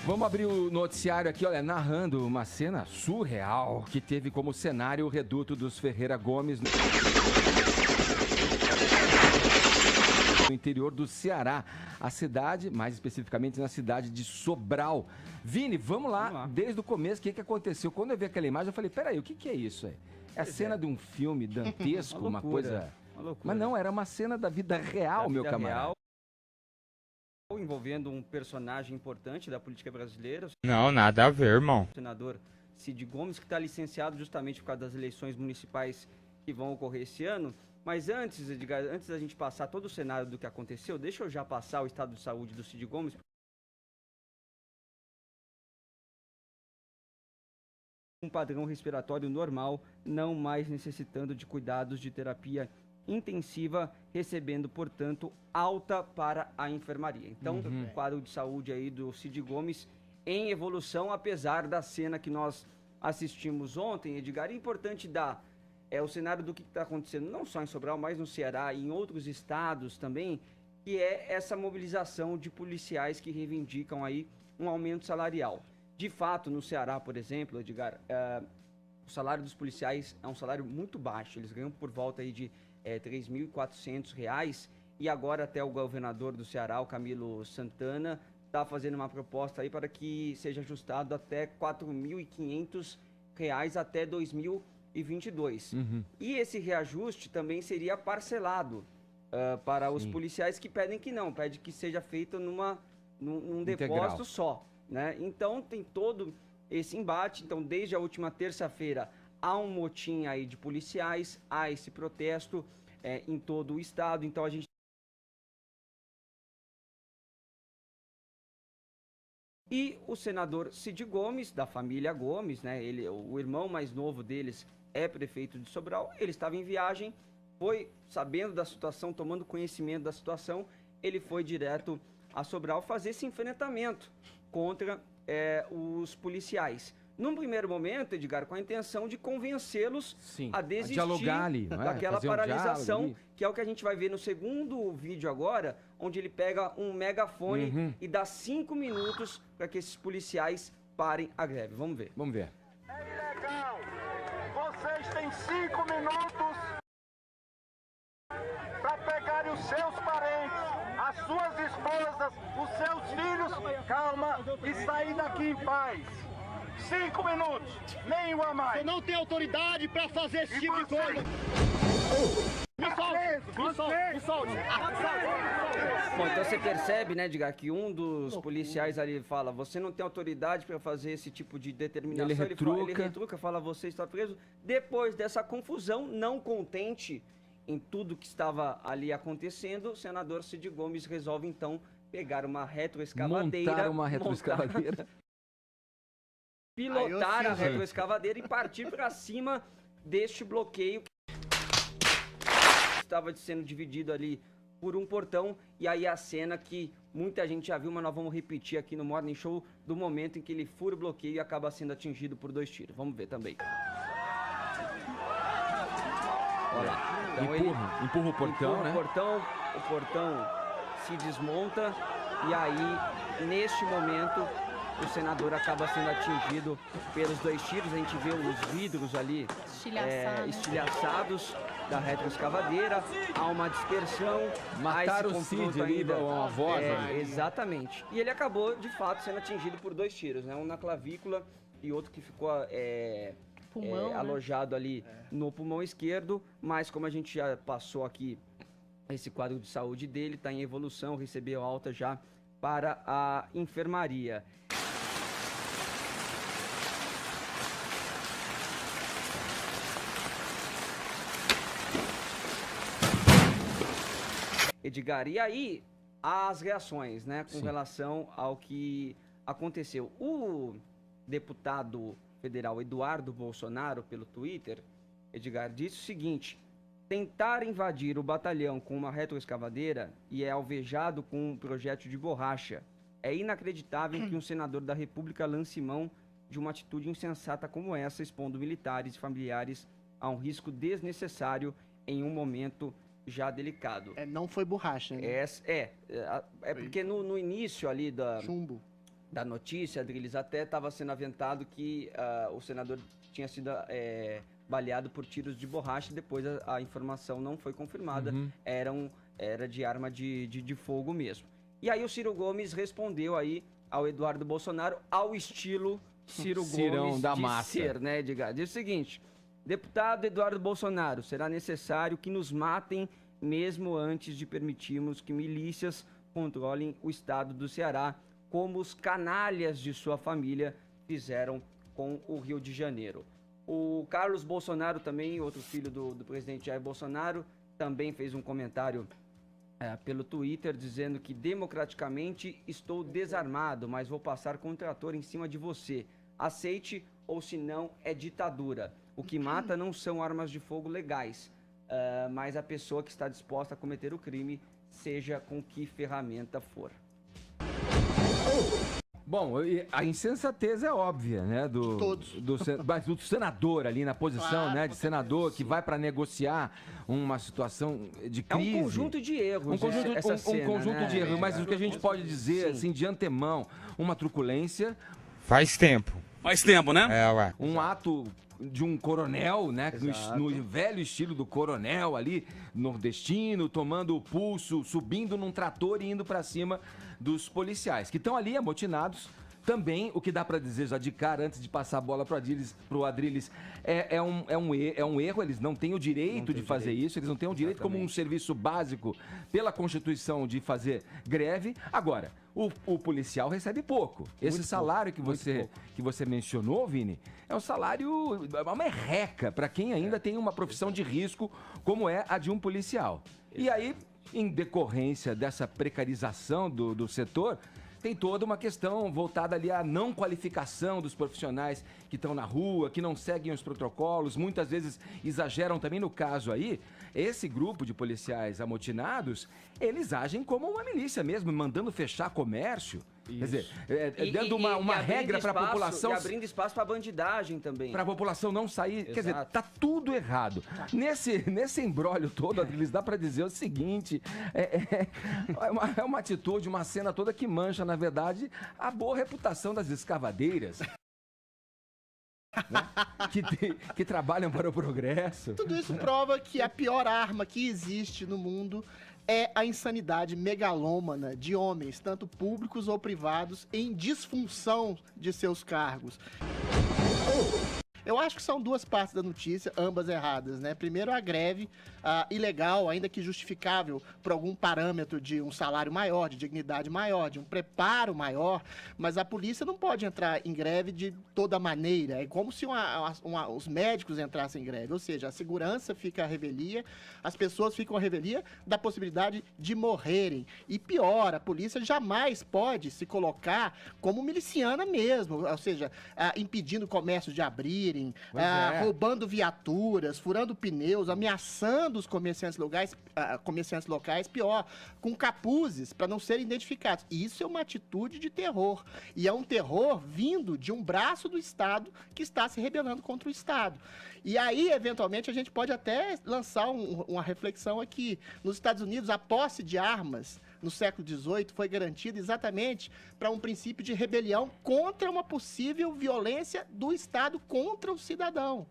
Vamos abrir o noticiário aqui, olha, narrando uma cena surreal que teve como cenário o reduto dos Ferreira Gomes no interior do Ceará, a cidade, mais especificamente na cidade de Sobral. Vini, vamos lá. Desde o começo, o que aconteceu? Quando eu vi aquela imagem, eu falei, peraí, o que é isso aí? É a cena de um filme dantesco, uma coisa... Uma loucura. Mas não, era uma cena da vida real, meu camarada. Envolvendo um personagem importante da política brasileira. Não, nada a ver, irmão. O senador Cid Gomes, que está licenciado justamente por causa das eleições municipais que vão ocorrer esse ano. Mas antes, Edgar, antes da gente passar todo o cenário do que aconteceu, deixa eu já passar o estado de saúde do Cid Gomes. Um padrão respiratório normal, não mais necessitando de cuidados de terapia intensiva, recebendo, portanto, alta para a enfermaria. Então, o quadro de saúde aí do Cid Gomes em evolução, apesar da cena que nós assistimos ontem, Edgar. É importante dar o cenário do que está acontecendo, não só em Sobral, mas no Ceará e em outros estados também, que é essa mobilização de policiais que reivindicam aí um aumento salarial. De fato, no Ceará, por exemplo, Edgar, o salário dos policiais é um salário muito baixo. Eles ganham por volta aí de R$ 3.400, e agora até o governador do Ceará, o Camilo Santana, está fazendo uma proposta aí para que seja ajustado até R$ 4.500 até 2022. E esse reajuste também seria parcelado para os policiais que pedem que não, pede que seja feito num depósito só, né? Então tem todo esse embate. Então, desde a última terça-feira, há um motim aí de policiais, há esse protesto em todo o estado. Então, a gente... E o senador Cid Gomes, da família Gomes, né? Ele, o irmão mais novo deles é prefeito de Sobral. Ele estava em viagem, foi sabendo da situação, tomando conhecimento da situação, ele foi direto a Sobral fazer esse enfrentamento contra os policiais. Num primeiro momento, Edgar, com a intenção de convencê-los a desistir dialogar ali, não é? daquela Fazer paralisação, que é o que a gente vai ver no segundo vídeo agora, onde ele pega um megafone e dá 5 minutos para que esses policiais parem a greve. Vamos ver. Vamos ver. É ilegal. Vocês têm 5 minutos para pegarem os seus parentes, as suas esposas, os seus filhos, calma, e sair daqui em paz. 5 minutos, nenhum a mais. Você não tem autoridade para fazer esse tipo de coisa. Me solte. Bom, então você percebe, né, Edgar, que um dos policiais ali fala, você não tem autoridade para fazer esse tipo de determinação. Ele retruca, fala, você está preso. Depois dessa confusão, não contente em tudo que estava ali acontecendo, o senador Cid Gomes resolve, então, pegar uma retroescavadeira. Montar uma retroescavadeira. Pilotar a retroescavadeira e partir para cima deste bloqueio que estava sendo dividido ali por um portão. E aí a cena que muita gente já viu, mas nós vamos repetir aqui no Morning Show, do momento em que ele fura o bloqueio e acaba sendo atingido por 2 tiros. Vamos ver também. Olha lá. Então empurra o portão, né? O portão se desmonta e aí, neste momento, o senador acaba sendo atingido pelos 2 tiros. A gente vê os vidros ali estilhaçados da retroescavadeira. Há uma dispersão. Mataram o Cid ali, uma voz ali. Exatamente. E ele acabou, de fato, sendo atingido por 2 tiros, né? Um na clavícula e outro que ficou alojado ali no pulmão esquerdo. Mas como a gente já passou aqui esse quadro de saúde dele, está em evolução, recebeu alta já para a enfermaria. Edgar, e aí as reações, né, com relação ao que aconteceu. O deputado federal Eduardo Bolsonaro, pelo Twitter, Edgar, disse o seguinte: tentar invadir o batalhão com uma retroescavadeira e é alvejado com um projétil de borracha. É inacreditável que um senador da República lance mão de uma atitude insensata como essa, expondo militares e familiares a um risco desnecessário em um momento já delicado. Não foi borracha, né? Porque no início ali da... Chumbo. da notícia, Adriles, até estava sendo aventado que o senador tinha sido baleado por tiros de borracha, depois a informação não foi confirmada, era de arma de fogo mesmo. E aí o Ciro Gomes respondeu aí ao Eduardo Bolsonaro, ao estilo Ciro Gomes da massa. ser, né, Edgar? Diz o seguinte: deputado Eduardo Bolsonaro, será necessário que nos matem mesmo antes de permitirmos que milícias controlem o estado do Ceará, como os canalhas de sua família fizeram com o Rio de Janeiro. O Carlos Bolsonaro também, outro filho do presidente Jair Bolsonaro, também fez um comentário pelo Twitter dizendo que democraticamente estou desarmado, mas vou passar com um trator em cima de você. Aceite ou senão é ditadura. O que mata não são armas de fogo legais, mas a pessoa que está disposta a cometer o crime, seja com que ferramenta for. Bom, a insensatez é óbvia, né? Mas do senador ali na posição, claro, né? De senador que vai para negociar uma situação de crise. É um conjunto de erros. Um conjunto de erros, mas o que a gente pode dizer, assim, de antemão, uma truculência. Faz tempo. Faz tempo, né? Ué. Um ato de um coronel, né? No velho estilo do coronel ali, nordestino, tomando o pulso, subindo num trator e indo para cima dos policiais, que estão ali amotinados. Também, o que dá para dizer já de cara, antes de passar a bola pro Adriles, é um erro, eles não têm o direito de fazer isso, eles não têm o direito como um serviço básico pela Constituição de fazer greve. Agora, o policial recebe pouco. Esse salário que você mencionou, Vini, é um salário, é uma merreca para quem ainda tem uma profissão de risco como é a de um policial. E aí, em decorrência dessa precarização do setor, tem toda uma questão voltada ali à não qualificação dos profissionais que estão na rua, que não seguem os protocolos, muitas vezes exageram também. No caso aí, esse grupo de policiais amotinados, eles agem como uma milícia mesmo, mandando fechar comércio. Isso. Quer dizer, dando uma regra para a população. E abrindo espaço para bandidagem também. Para a população não sair. Exato. Quer dizer, tá tudo errado. Nesse embrólio todo, Adriles, dá para dizer o seguinte: é uma atitude, uma cena toda que mancha, na verdade, a boa reputação das escavadeiras. Né? Que trabalham para o progresso. Tudo isso prova que a pior arma que existe no mundo é a insanidade megalômana de homens, tanto públicos ou privados, em disfunção de seus cargos. Eu acho que são duas partes da notícia, ambas erradas, né? Primeiro, a greve ilegal, ainda que justificável por algum parâmetro de um salário maior, de dignidade maior, de um preparo maior, mas a polícia não pode entrar em greve de toda maneira. É como se os médicos entrassem em greve, ou seja, a segurança fica à revelia, as pessoas ficam à revelia da possibilidade de morrerem. E pior, a polícia jamais pode se colocar como miliciana mesmo, ou seja, impedindo o comércio de abrirem, roubando viaturas, furando pneus, ameaçando os comerciantes locais, pior, com capuzes para não serem identificados. Isso é uma atitude de terror. E é um terror vindo de um braço do Estado que está se rebelando contra o Estado. E aí, eventualmente, a gente pode até lançar uma reflexão aqui. Nos Estados Unidos, a posse de armas no século XVIII foi garantida exatamente para um princípio de rebelião contra uma possível violência do Estado contra o cidadão.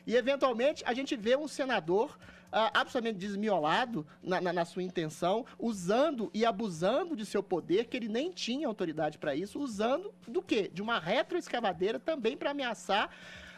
E, eventualmente, a gente vê um senador absolutamente desmiolado na sua intenção, usando e abusando de seu poder, que ele nem tinha autoridade para isso, usando do quê? De uma retroescavadeira também para ameaçar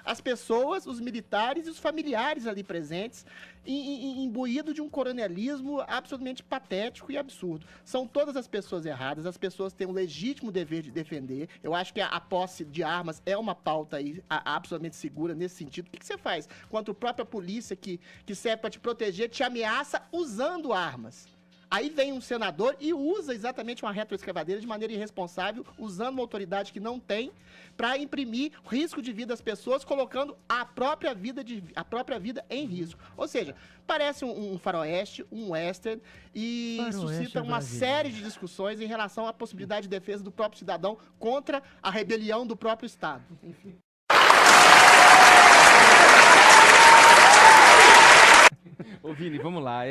as pessoas, os militares e os familiares ali presentes, imbuído de um coronelismo absolutamente patético e absurdo. São todas as pessoas erradas, as pessoas têm um legítimo dever de defender. Eu acho que a posse de armas é uma pauta aí absolutamente segura nesse sentido. O que você faz contra a própria polícia que serve para te proteger, te ameaça usando armas? Aí vem um senador e usa exatamente uma retroescavadeira de maneira irresponsável, usando uma autoridade que não tem, para imprimir risco de vida às pessoas, colocando a própria vida em risco. Ou seja, parece um faroeste, um western, e suscita uma série de discussões em relação à possibilidade de defesa do próprio cidadão contra a rebelião do próprio Estado. Enfim. Ô Vini, vamos lá.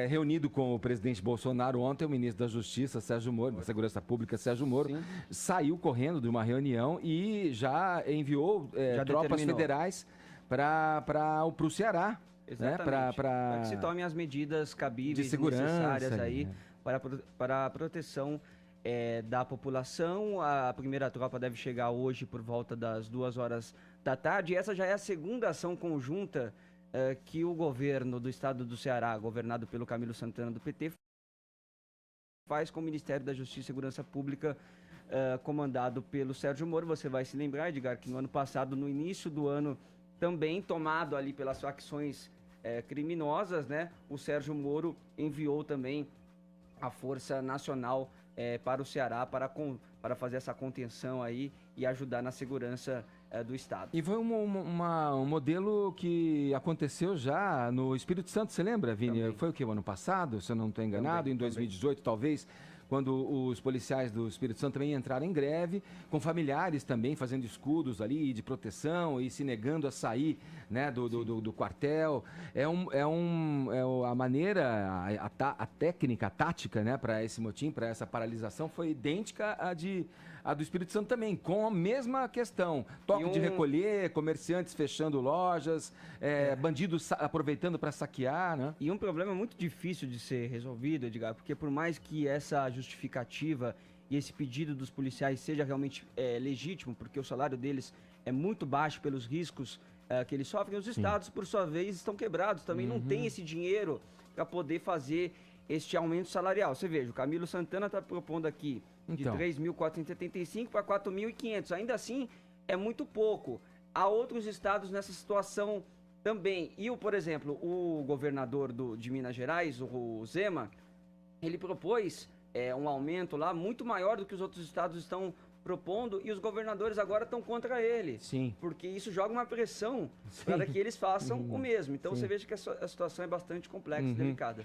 Reunido com o presidente Bolsonaro ontem, o ministro da Justiça, Sérgio Moro, da Segurança Pública, Sérgio Moro, sim, saiu correndo de uma reunião e já enviou tropas federais para o Ceará. Exatamente. Né? Para que se tomem as medidas cabíveis, de segurança, necessárias aí, para a proteção da população. A primeira tropa deve chegar hoje por volta das 2 horas da tarde. E essa já é a segunda ação conjunta que o governo do estado do Ceará, governado pelo Camilo Santana do PT, faz com o Ministério da Justiça e Segurança Pública, comandado pelo Sérgio Moro. Você vai se lembrar, Edgar, que no ano passado, no início do ano, também tomado ali pelas facções criminosas, né? O Sérgio Moro enviou também a Força Nacional para o Ceará para fazer essa contenção aí e ajudar na segurança do Estado. E foi um modelo que aconteceu já no Espírito Santo, você lembra, Vini? Também. Foi o que, o ano passado, se eu não estou enganado, em 2018 talvez, quando os policiais do Espírito Santo também entraram em greve, com familiares também fazendo escudos ali de proteção e se negando a sair, né, do quartel. A maneira, a técnica, a tática, né, para esse motim, para essa paralisação foi idêntica à do Espírito Santo também, com a mesma questão. Toque de recolher, comerciantes fechando lojas, bandidos aproveitando para saquear, né? E um problema muito difícil de ser resolvido, Edgar, porque por mais que essa justificativa e esse pedido dos policiais seja realmente legítimo, porque o salário deles é muito baixo pelos riscos que eles sofrem, os estados, por sua vez, estão quebrados, também não têm esse dinheiro para poder fazer este aumento salarial. Você veja, o Camilo Santana está propondo aqui de 3.475 para 4.500. Ainda assim, é muito pouco. Há outros estados nessa situação também. E, por exemplo, o governador de Minas Gerais, o Zema, ele propôs um aumento lá muito maior do que os outros estados estão propondo, e os governadores agora estão contra ele. Sim. Porque isso joga uma pressão para que eles façam o mesmo. Então, você veja que a situação é bastante complexa e delicada.